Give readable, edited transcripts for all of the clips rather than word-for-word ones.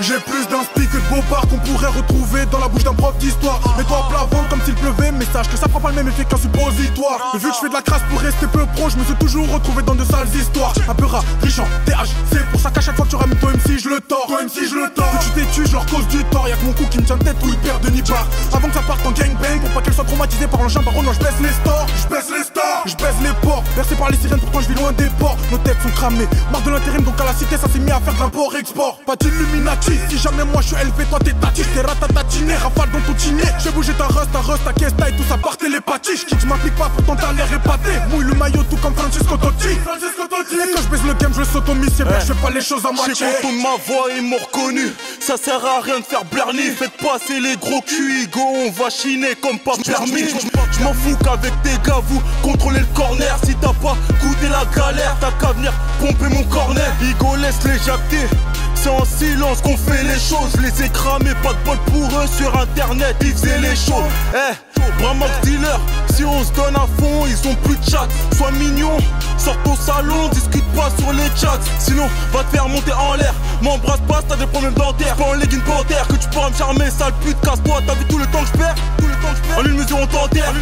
J'ai plus d'inspi que de bobards qu'on pourrait retrouver dans la bouche d'un prof d'histoire. Mets-toi à plat ventre comme s'il pleuvait, mais sache que ça prend pas le même effet qu'un suppositoire. Mais vu que je fais de la crasse pour rester peu pro, je me suis toujours retrouvé dans de sales histoires. Un peu rat, riche en TH, c'est pour ça qu'à chaque fois que tu ramènes ton MC, je le tords. Ton MC, je le tords. Que tu t'es je leur cause du tort. Y'a que mon coup qui me tient tête ou il perd de nibar. Avant que ça parte en gangbang, pour pas qu'elle soit traumatisée par l'engin baron, non, je baisse les stores. Je baisse les stores, je baisse les ports. Bercé par les sirènes, pourtant je vis loin des ports. Nos têtes sont cramées, marre de l'intérim, donc à la cité, ça s'est mis à faire de l'import-export. Pas d'illuminati, si jamais moi je suis élevé, toi t'es tati, t'es ratatatiné, rafale dans ton tiné. J'ai bougé ta rust, ta caisse, et tout ça par télépathie. J'quitte, j'm'applique pas, pourtant t'as l'air épaté. Mouille le maillot tout comme Francisco Totti. Et quand je baise le game, je s'automise, c'est vrai, je fais pas les choses à moitié. J'ai content de ma voix, ils m'ont reconnu. Ça sert à rien de faire blarni. Faites passer les gros culs, go, on va chiner comme pas permis. J'm'en fous qu'avec tes gars, vous contrôlez le corner. Si t'as pas goûté la galère, t'as qu'à venir pomper mon corner. Igo, laisse les jacter. C'est en silence qu'on fait les choses. Je les ai cramés, pas de bol pour eux sur internet, ils faisaient les shows. Bramax dealer, si on se donne à fond, ils ont plus de chat. Sois mignon, sors ton salon, discute pas sur les chats. Sinon, va te faire monter en l'air. M'embrasse pas, t'as des problèmes dentaires. Pas en legging panthère, que tu pourras me charmer, sale pute, casse-toi. T'as vu tout le temps que je perds? En une mesure on t'enterre.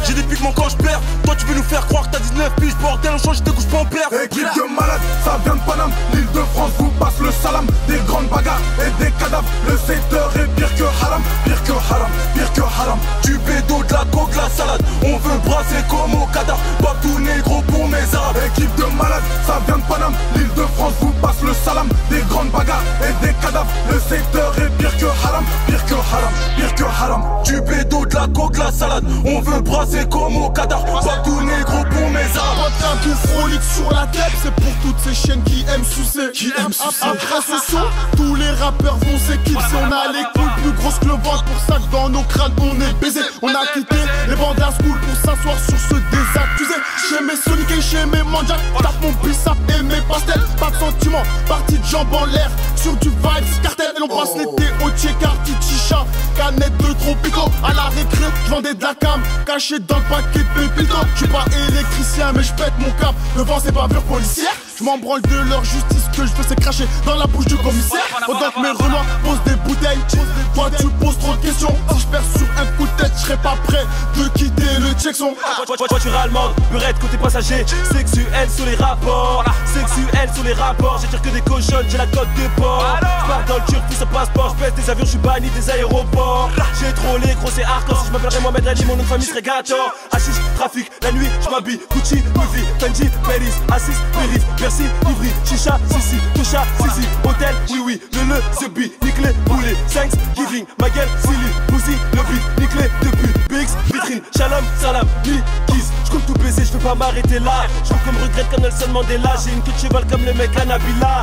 J'ai des piquements quand je perds. Toi tu veux nous faire croire que t'as 19 piges, bordel, on change tes couches pas en père. Équipe de malades, ça vient de Paname. L'île de France vous passe le salam. Des grandes bagarres et des cadavres. Le secteur est pire que haram. Pire que haram, pire que haram. Du bédo, de la coke, la salade. On veut brasser comme au cadavre. Pas tout négro pour mes arabes. Équipe de malades, ça vient de Paname. L'île de France vous passe le salam. Des grandes bagarres et des cadavres. Le secteur est pire que haram. Pire que haram, pire que haram. Du bédo, de la coke, la salade. On veut brasser comme au cadavre. Pas tout négro pour mes arabes. Un coup frolique sur la tête, c'est pour toutes ces chiennes qui aiment sucer. Après ce son, tous les rappeurs vont s'éclipser. On a les couilles plus grosses que le ventre, pour ça que dans nos crânes on est baisés. On a quitté les bandes à school pour s'asseoir sur ce désaccusé. Chez mes Sonic et chez mes Manjack, tape mon bicep et mes pastels. Pas de sentiment, partie de jambes en l'air, sur du vibes cartel. Et l'on passe l'été au Tchekarti Chicha, canette de Tropico. À la récré, j'vendais de la cam, caché dans le paquet de pépito. J'suis pas électricien mais j'pète mon cap. Le vent c'est pas pure policière. J'm'en branle de leur justice, que je veux c'est cracher dans la bouche du commissaire. Pendant que mes relents posent des bouteilles, toi tu poses trop de questions. Si j'perds sur un coup de tête, j'serais pas prêt de quitter le Tchekson. Voiture allemande, burette côté passager. Sexuel sur les rapports, sexuel sur les rapports. J'attire que des cochonnes, j'ai la cote des porcs. J'pars dans le turc, tout ça passeport. J'pèse des avions, j'suis banni des aéroports. J'ai trop les gros c'est hardcore. Si j'm'appellerais Mohamed Ali, mon nom de famille serait Gator. Hashish, trafic, la nuit, j'm'habille Gucci, Louis, Fendi, Paris, Assis, Périph', Bercy, Ivry, Chicha, Sissi, Tosha, Sissi, Hôtel, oui, le The Beat, Niclé, Boulet, Thanksgiving, ma gueule, Silly, Pussy, le beat, Niclé, depuis, Biggs, vitrine, Shalom, Salam, Kiss, j'compte tout baiser, j'veux pas m'arrêter là. J'compte comme regrette comme Nelson Mandela. J'ai une queue de cheval comme le mec Anabila.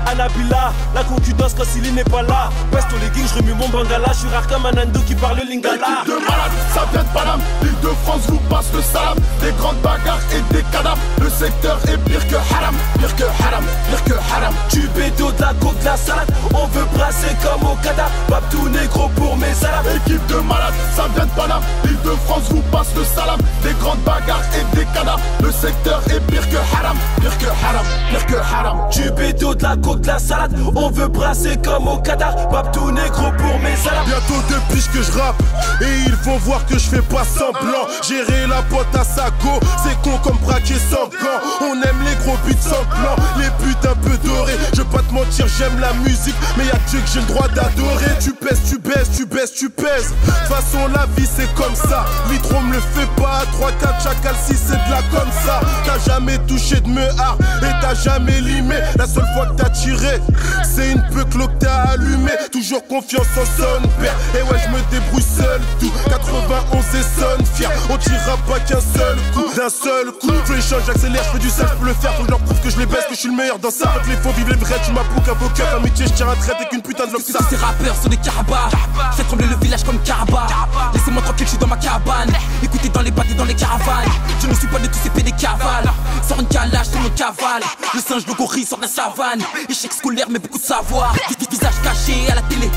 Anabila, la concurrence quand Silly n'est pas là. Peste au legging, j'remue mon bangala. J'suis rare comme un ando qui parle lingala. Équipe de malades, ça vient de Paname. L'île de France vous passe le salam. Des grandes bagarres et des cadavres. Le secteur est pire que haram. Pire que haram, pire que haram. Du bédo, de la coke, de la salade. On veut brasser comme au cadavre. Pas tout négro pour mes salades. Équipe de malades, ça vient de Paname. L'île de France vous passe le salam. Des grandes bagarres et des cadavres. Le secteur est pire que haram. Pire que haram, pire que haram. Du bédo, de la coke, de la salade. On veut brasser comme au cadavre. Pas tout négro pour mes salades. Bientôt 2 piges que je rappe et ils vont voir que je fais pas semblant. Gérer la pote à saco, c'est con comme braquer sans gants. On aime les gros beats sanglants, les buts un peu dorés. Je vais pas te mentir, j'aime la musique, mais y'a Dieu que j'ai le droit d'adorer. Tu pèses, tu baisses, tu baisses, tu pèses. De toute façon la vie c'est comme ça. L'hydro me le fait pas, 3-4 chacal si c'est de la comme ça. T'as jamais touché de mehar et t'as jamais limé. La seule fois que t'as tiré, c'est une peu que t'as allumé. Toujours confiance en son père. Et ouais, je me débrouille seul, tout 91 et sonne fier. On tirera pas qu'un seul coup, d'un seul coup. Je les change, j'accélère, je fais du sel, je peux le faire. Faut que je leur prouve que je les baisse, que je suis le meilleur dans ça. Avec les faux, vive les vrais, tu m'approuves qu'un avocat. Amitié, je tire un trait avec une putain de ça. Ces rappeurs sont des carabas. Fais trembler le village comme Karaba. Laissez-moi tranquille, je suis dans ma cabane. Écoutez dans les bateaux, dans les caravanes. Je ne suis pas de tous ces pédés cavales. Sors une calage sur mon cavale. Le singe, le gorille sort de la savane. Échec scolaire, mais beaucoup de savoir. Visage caché à la télé.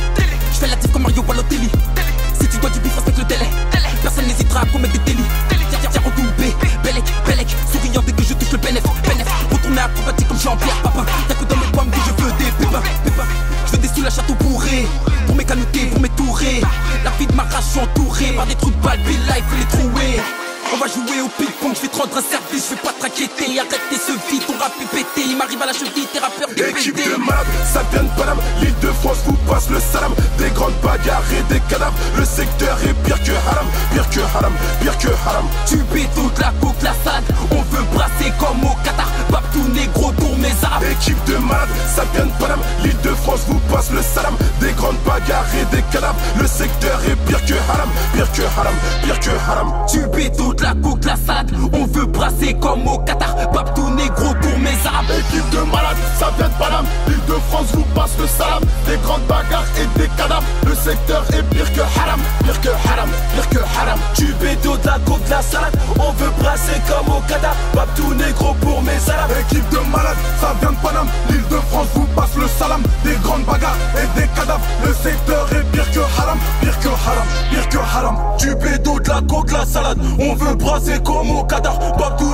Je fais la tif comme Mario Balotelli. Si tu dois du bif, respecte le délai. Personne n'hésitera à commettre des délits. Tiens, on double service, je vais pas te raqueter. Arrêtez ce vide, ton rap est pété. Il m'arrive à la cheville, tes rappeurs Équipe de malades, ça vient de Paname. L'île de France vous passe le salam. Des grandes bagarres et des cadavres. Le secteur est pire que haram. Pire que haram, pire que haram. Tu paies toute la coke, la salade. On veut brasser comme au Qatar. Babtou négro, tourne mes arabes. Équipe de malades, ça vient de Paname. L'île de France vous passe le salam. Des grandes bagarres et des cadavres. Le secteur est pire que haram. Pire que haram, pire que haram. Tu paies toute la coke, la salade. On veut brasser comme au Qatar. Babtou négro, tourne mes arabes. Équipe de malades, ça vient de Paname. L'île de France vous passe le salam. Des grandes bagarres et des cadavres. Le secteur est pire que haram. Pire que haram, pire que haram. Tu bédo de la coke, de la salade. On veut brasser comme au Qatar. Babtou négro pour mes arabes. Équipe de malades, ça vient de Paname. L'île de France vous passe le salam. Des grandes bagarres et des cadavres. Le secteur est pire que haram. Pire que haram, pire que haram. Tu bédo de la coke, de la salade. On veut brasser comme au Qatar. Babtou